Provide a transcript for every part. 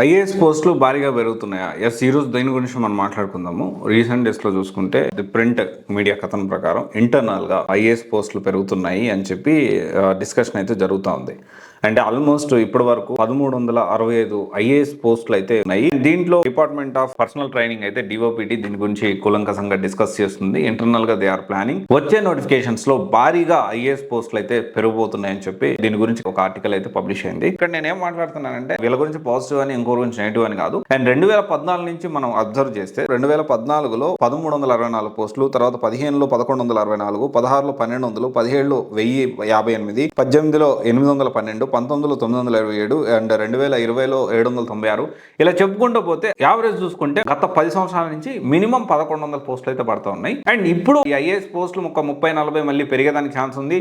IAS పోస్టులు భారీగా పెరుగుతున్నాయా? Yes, ఈరోజు దీని గురించి మనం మాట్లాడుకుందాము. రీసెంట్ డేస్లో చూసుకుంటే ప్రింట్ మీడియా కథనం ప్రకారం ఇంటర్నల్గా ఐఏఎస్ పోస్టులు పెరుగుతున్నాయి అని చెప్పి డిస్కషన్ అయితే జరుగుతూ ఉంది. అంటే ఆల్మోస్ట్ ఇప్పటి వరకు 1365 ఐఏఎస్ పోస్టులు అయితే ఉన్నాయి. దీంట్లో డిపార్ట్మెంట్ ఆఫ్ పర్సనల్ ట్రైనింగ్ అయితే డిఓపిటి దీని గురించి కూలంకషంగా డిస్కస్ చేస్తుంది. ఇంటర్నల్ గా దే ఆర్ ప్లానింగ్. వచ్చే నోటిఫికేషన్స్ లో భారీగా ఐఏఎస్ పోస్టులు అయితే పెరగబోతున్నాయని చెప్పి దీని గురించి ఒక ఆర్టికల్ అయితే పబ్లిష్ అయింది. ఇక్కడ నేనేం మాట్లాడుతున్నానంటే వీళ్ళ గురించి పాజిటివ్ అని ఇంకో గురించి నెగిటివ్ అని కాదు. అండ్ 2014 నుంచి మనం అబ్జర్వ్ చేస్తే 2014లో 1364 పోస్టులు, తర్వాత 15లో 1164, 16లో 1200, 17లో 1058, 18లో 812, 19లో 927 అండ్ 2020లో 796. ఇలా చెప్పుకుంటూ పోతే యావరేజ్ చూసుకుంటే గత 10 సంవత్సరాల నుంచి మినిమం 1100 పోస్టులు అయితే పడుతూ ఉన్నాయి. అండ్ ఇప్పుడు ఈ ఐఏఎస్ పోస్టులు ఒక 30-40 మళ్ళీ పెరిగేదానికి ఛాన్స్ ఉంది.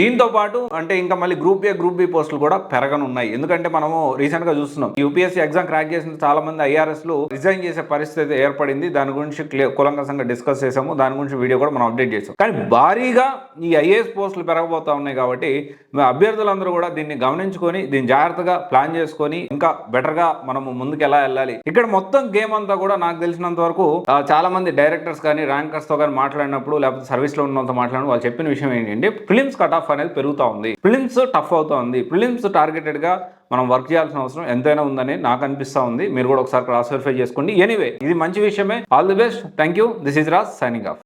దీంతో పాటు అంటే ఇంకా మళ్ళీ గ్రూప్ ఏ గ్రూప్ బి పోస్టులు కూడా పెరగనున్నాయి. ఎందుకంటే మనము రీసెంట్ గా చూస్తున్నాం, యూపీఎస్సీ ఎగ్జామ్ క్రాక్ చేసిన చాలా మంది ఐఆర్ఎస్ లు రిజైన్ చేసే పరిస్థితి ఏర్పడింది. దాని గురించి కూలంకషంగా డిస్కస్ చేసాము. దాని గురించి వీడియో కూడా మనం అప్డేట్ చేసాం. కానీ భారీగా ఈ ఐఏఎస్ పోస్టులు పెరగబోతా ఉన్నాయి కాబట్టి అభ్యర్థులందరూ కూడా దీన్ని గమనించుకొని దీన్ని జాగ్రత్తగా ప్లాన్ చేసుకొని ఇంకా బెటర్ గా మనము ముందుకు ఎలా వెళ్ళాలి. ఇక్కడ మొత్తం గేమ్ అంతా కూడా నాకు తెలిసినంత వరకు చాలా మంది డైరెక్టర్స్ కానీ ర్యాంకర్స్ తో కానీ మాట్లాడినప్పుడు, లేకపోతే సర్వీస్ లో ఉన్న వాళ్ళతో మాట్లాడినప్పుడు వాళ్ళు చెప్పిన విషయం ఏంటంటే ప్రిలిమ్స్ కట్ ఆఫ్ అనేది పెరుగుతూ ఉంది, ప్రిలిమ్స్ టఫ్ అవుతా ఉంది, ప్రిలిమ్స్ టార్గెటెడ్ గా మనం వర్క్ చేయాల్సిన అవసరం ఎంతైనా ఉందని నాకు అనిపిస్తా ఉంది. మీరు కూడా ఒకసారి క్రాస్ వెరిఫై చేసుకోండి. ఎనీవే, ఇది మంచి విషయమే. All the best. Thank you. This is Raj signing off.